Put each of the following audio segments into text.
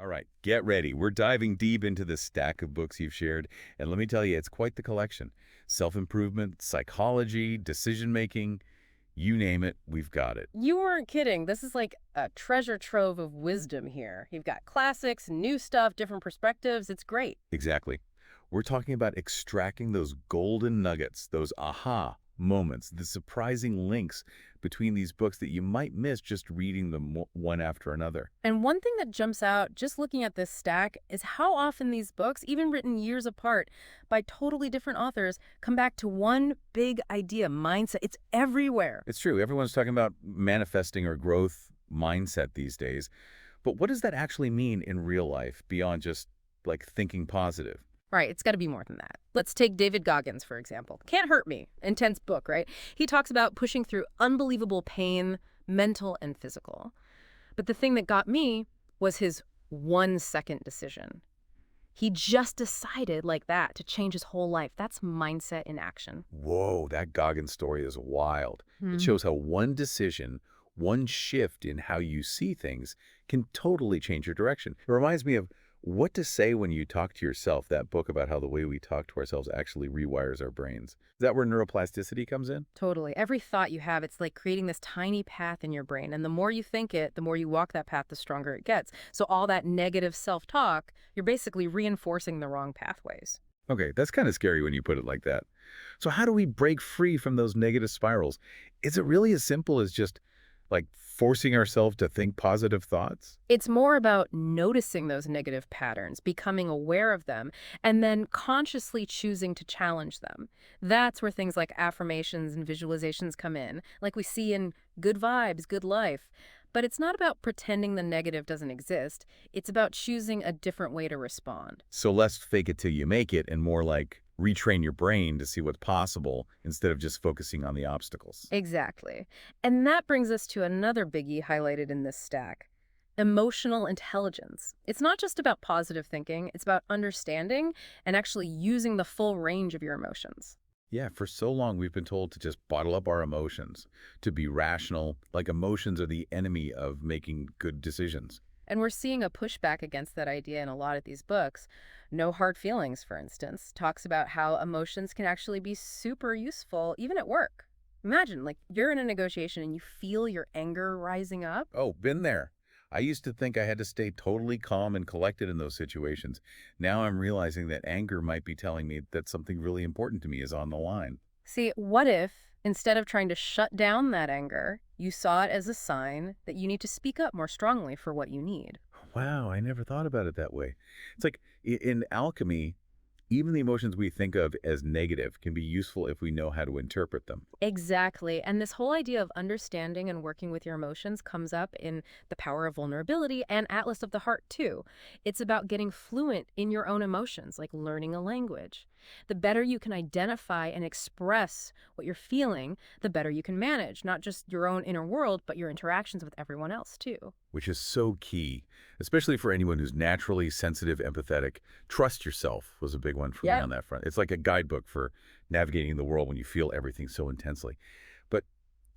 All right, get ready. We're diving deep into the stack of books you've shared, and let me tell you, it's quite the collection. Self-improvement, psychology, decision-making, you name it, we've got it. You weren't kidding. This is like a treasure trove of wisdom here. You've got classics, new stuff, different perspectives. It's great. Exactly. We're talking about extracting those golden nuggets, those aha moments, the surprising links between these books that you might miss just reading them one after another. And one thing that jumps out just looking at this stack is how often these books, even written years apart by totally different authors, come back to one big idea, mindset. It's everywhere. It's true. Everyone's talking about manifesting or growth mindset these days. But what does that actually mean in real life beyond just like thinking positive? Right, it's got to be more than that. Let's take David Goggins, for example. Can't Hurt Me, intense book, right? He talks about pushing through unbelievable pain, mental and physical. But the thing that got me was his 1 second decision. He just decided like that to change his whole life. That's mindset in action. Whoa, that Goggins story is wild. It Hmm. shows how one decision, one shift in how you see things can totally change your direction. It reminds me of What to Say When You Talk to Yourself, that book about how the way we talk to ourselves actually rewires our brains. Is that where neuroplasticity comes in? Totally. Every thought you have, it's like creating this tiny path in your brain. And the more you think it, the more you walk that path, the stronger it gets. So all that negative self-talk, you're basically reinforcing the wrong pathways. Okay, that's kind of scary when you put it like that. So how do we break free from those negative spirals? Is it really as simple as just like forcing ourselves to think positive thoughts? It's more about noticing those negative patterns, becoming aware of them, and then consciously choosing to challenge them. That's where things like affirmations and visualizations come in, like we see in Good Vibes, Good Life. But it's not about pretending the negative doesn't exist. It's about choosing a different way to respond. So less fake it till you make it and more like retrain your brain to see what's possible instead of just focusing on the obstacles. Exactly. And that brings us to another biggie highlighted in this stack. Emotional intelligence. It's not just about positive thinking, it's about understanding and actually using the full range of your emotions. Yeah, for so long we've been told to just bottle up our emotions, to be rational, like emotions are the enemy of making good decisions. And we're seeing a pushback against that idea in a lot of these books. No Hard Feelings, for instance, talks about how emotions can actually be super useful, even at work. Imagine, like, you're in a negotiation and you feel your anger rising up. Oh, been there. I used to think I had to stay totally calm and collected in those situations. Now I'm realizing that anger might be telling me that something really important to me is on the line. See, what if, instead of trying to shut down that anger, you saw it as a sign that you need to speak up more strongly for what you need? Wow, I never thought about it that way. It's like in alchemy, even the emotions we think of as negative can be useful if we know how to interpret them. Exactly. And this whole idea of understanding and working with your emotions comes up in The Power of Vulnerability and Atlas of the Heart, too. It's about getting fluent in your own emotions, like learning a language. The better you can identify and express what you're feeling, the better you can manage not just your own inner world, but your interactions with everyone else, too. Which is so key, especially for anyone who's naturally sensitive, empathetic. Trust yourself was a big one for me Yep. on that front. It's like a guidebook for navigating the world when you feel everything so intensely. But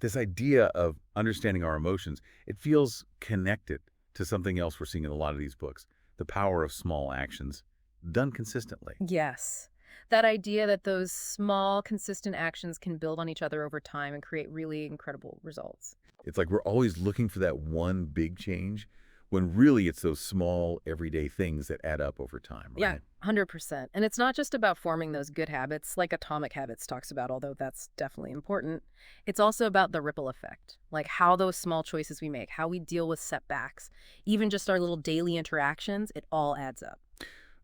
this idea of understanding our emotions, it feels connected to something else we're seeing in a lot of these books, the power of small actions done consistently. Yes. That idea that those small, consistent actions can build on each other over time and create really incredible results. It's like we're always looking for that one big change when really it's those small everyday things that add up over time, Yeah, right? 100%. And it's not just about forming those good habits like Atomic Habits talks about, although that's definitely important. It's also about the ripple effect, like how those small choices we make, how we deal with setbacks, even just our little daily interactions, it all adds up.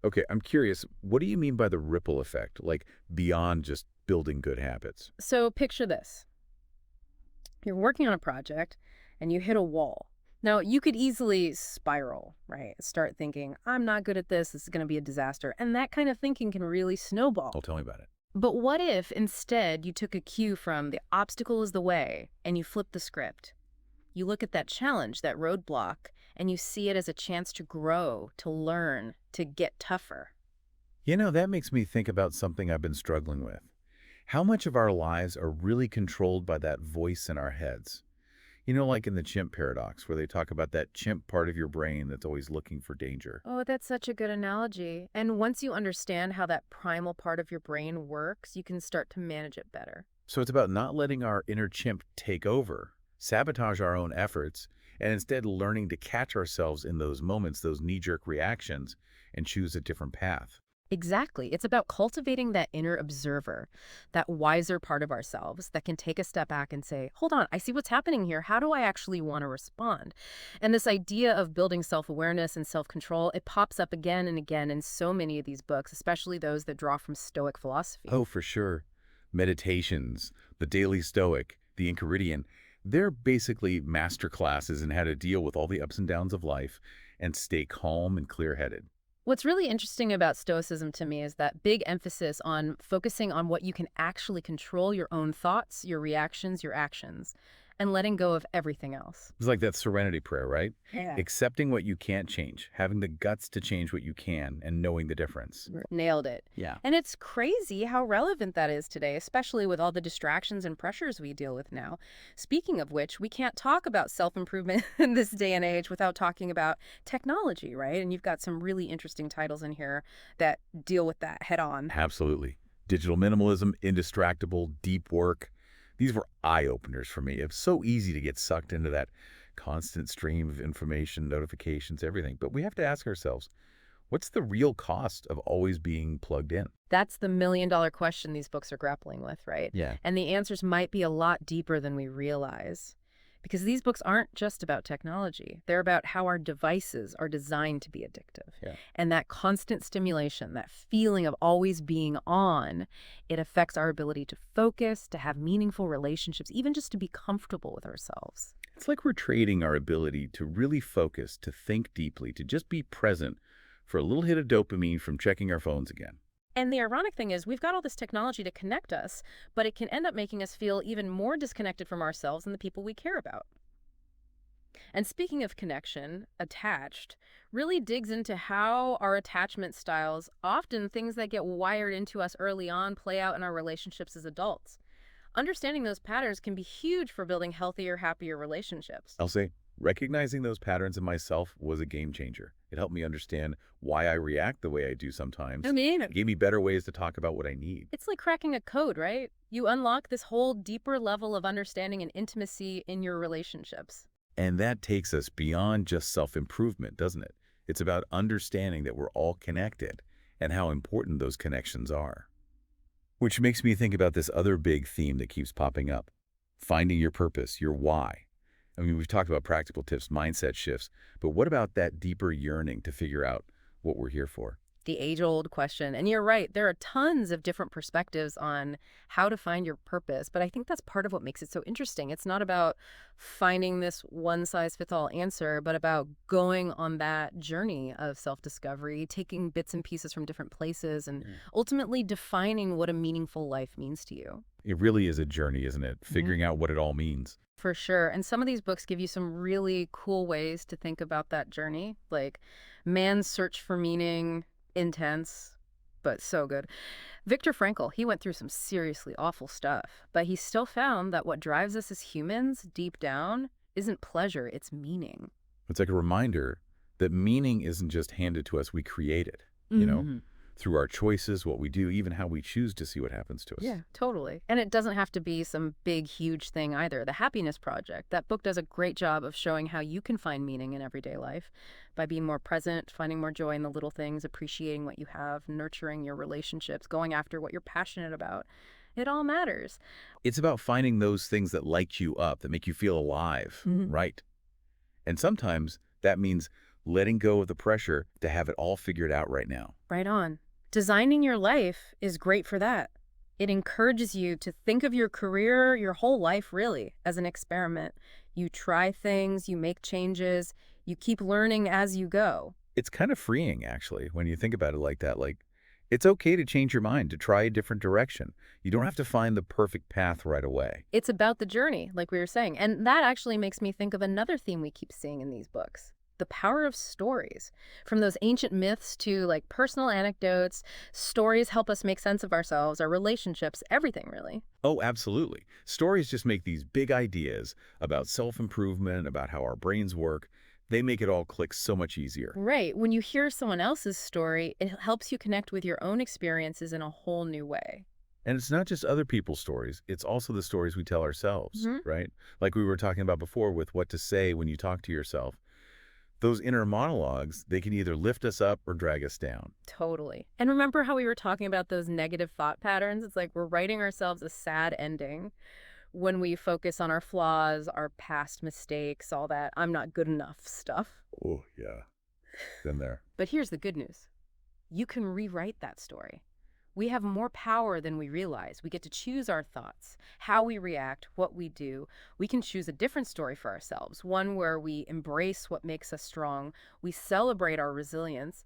Okay, I'm curious, what do you mean by the ripple effect, like beyond just building good habits? So picture this. You're working on a project and you hit a wall. Now, you could easily spiral, right? Start thinking, I'm not good at this is going to be a disaster. And that kind of thinking can really snowball. Oh, tell me about it. But what if instead you took a cue from the obstacle is the way and you flip the script? You look at that challenge, that roadblock, and you see it as a chance to grow, to learn, to get tougher. You know, that makes me think about something I've been struggling with. How much of our lives are really controlled by that voice in our heads? Like in the chimp paradox, where they talk about that chimp part of your brain that's always looking for danger. Oh, that's such a good analogy. And once you understand how that primal part of your brain works, you can start to manage it better. So it's about not letting our inner chimp take over, sabotage our own efforts, and instead learning to catch ourselves in those moments, those knee-jerk reactions, and choose a different path. Exactly. It's about cultivating that inner observer, that wiser part of ourselves that can take a step back and say, hold on, I see what's happening here. How do I actually want to respond? And this idea of building self-awareness and self-control, it pops up again and again in so many of these books, especially those that draw from Stoic philosophy. Oh, for sure. Meditations, the Daily Stoic, the Enchiridion, they're basically master classes in how to deal with all the ups and downs of life and stay calm and clear-headed. What's really interesting about Stoicism to me is that big emphasis on focusing on what you can actually control: your own thoughts, your reactions, your actions, and letting go of everything else. It's like that serenity prayer, right? Yeah. Accepting what you can't change, having the guts to change what you can, and knowing the difference. Nailed it. Yeah. And it's crazy how relevant that is today, especially with all the distractions and pressures we deal with now. Speaking of which, we can't talk about self-improvement in this day and age without talking about technology, right? And you've got some really interesting titles in here that deal with that head on. Absolutely. Digital minimalism, indistractable, deep work. These were eye-openers for me. It's so easy to get sucked into that constant stream of information, notifications, everything. But we have to ask ourselves, what's the real cost of always being plugged in? That's the million-dollar question these books are grappling with, right? Yeah. And the answers might be a lot deeper than we realize. Because these books aren't just about technology. They're about how our devices are designed to be addictive. Yeah. And that constant stimulation, that feeling of always being on, it affects our ability to focus, to have meaningful relationships, even just to be comfortable with ourselves. It's like we're trading our ability to really focus, to think deeply, to just be present for a little hit of dopamine from checking our phones again. And the ironic thing is, we've got all this technology to connect us, but it can end up making us feel even more disconnected from ourselves and the people we care about. And speaking of connection, attached really digs into how our attachment styles, often things that get wired into us early on, play out in our relationships as adults. Understanding those patterns can be huge for building healthier, happier relationships. I'll say, recognizing those patterns in myself was a game changer. It helped me understand why I react the way I do sometimes. It gave me better ways to talk about what I need. It's like cracking a code, right? You unlock this whole deeper level of understanding and intimacy in your relationships. And that takes us beyond just self-improvement, doesn't it? It's about understanding that we're all connected and how important those connections are. Which makes me think about this other big theme that keeps popping up: finding your purpose, your why. I mean, we've talked about practical tips, mindset shifts, but what about that deeper yearning to figure out what we're here for? The age-old question. And you're right, there are tons of different perspectives on how to find your purpose, but I think that's part of what makes it so interesting. It's not about finding this one-size-fits-all answer, but about going on that journey of self-discovery, taking bits and pieces from different places, and ultimately defining what a meaningful life means to you. It really is a journey, isn't it? Figuring out what it all means. For sure. And some of these books give you some really cool ways to think about that journey, like Man's Search for Meaning, intense, but so good. Viktor Frankl, he went through some seriously awful stuff, but he still found that what drives us as humans deep down isn't pleasure, it's meaning. It's like a reminder that meaning isn't just handed to us, we create it, you know, through our choices, what we do, even how we choose to see what happens to us. Yeah, totally. And it doesn't have to be some big, huge thing either. The Happiness Project, that book does a great job of showing how you can find meaning in everyday life by being more present, finding more joy in the little things, appreciating what you have, nurturing your relationships, going after what you're passionate about. It all matters. It's about finding those things that light you up, that make you feel alive, right? And sometimes that means letting go of the pressure to have it all figured out right now. Right on. Designing your life is great for that. It encourages you to think of your career, your whole life really, as an experiment. You try things, you make changes, you keep learning as you go. It's kind of freeing, actually, when you think about it like that. Like, it's okay to change your mind, to try a different direction. You don't have to find the perfect path right away. It's about the journey, like we were saying. And that actually makes me think of another theme we keep seeing in these books: the power of stories. From those ancient myths to like personal anecdotes, stories help us make sense of ourselves, our relationships, everything really. Oh, absolutely. Stories just make these big ideas about self-improvement, about how our brains work. They make it all click so much easier. Right. When you hear someone else's story, it helps you connect with your own experiences in a whole new way. And it's not just other people's stories, it's also the stories we tell ourselves, Hmm. right? Like we were talking about before with what to say when you talk to yourself. Those inner monologues, they can either lift us up or drag us down. Totally. And remember how we were talking about those negative thought patterns? It's like we're writing ourselves a sad ending when we focus on our flaws, our past mistakes, all that I'm not good enough stuff. Oh, yeah. Been there. But here's the good news. You can rewrite that story. We have more power than we realize. We get to choose our thoughts, how we react, what we do. We can choose a different story for ourselves, one where we embrace what makes us strong, we celebrate our resilience,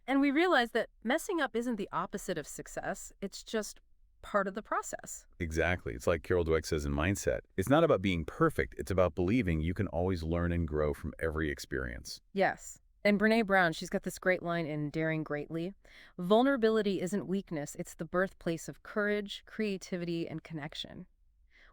and we realize that messing up isn't the opposite of success. It's just part of the process. Exactly. It's like Carol Dweck says in Mindset. It's not about being perfect. It's about believing you can always learn and grow from every experience. Yes. And Brene Brown, she's got this great line in Daring Greatly. Vulnerability isn't weakness, it's the birthplace of courage, creativity, and connection.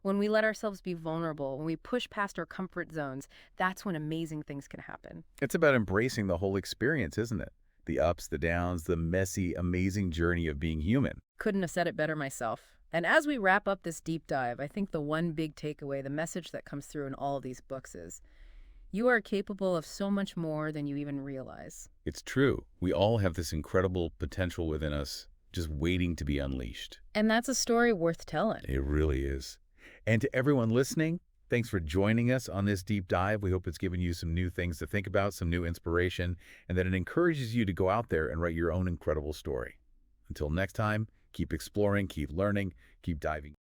When we let ourselves be vulnerable, when we push past our comfort zones, that's when amazing things can happen. It's about embracing the whole experience, isn't it? The ups, the downs, the messy, amazing journey of being human. Couldn't have said it better myself. And as we wrap up this deep dive, I think the one big takeaway, the message that comes through in all of these books is you are capable of so much more than you even realize. It's true. We all have this incredible potential within us, just waiting to be unleashed. And that's a story worth telling. It really is. And to everyone listening, thanks for joining us on this deep dive. We hope it's given you some new things to think about, some new inspiration, and that it encourages you to go out there and write your own incredible story. Until next time, keep exploring, keep learning, keep diving.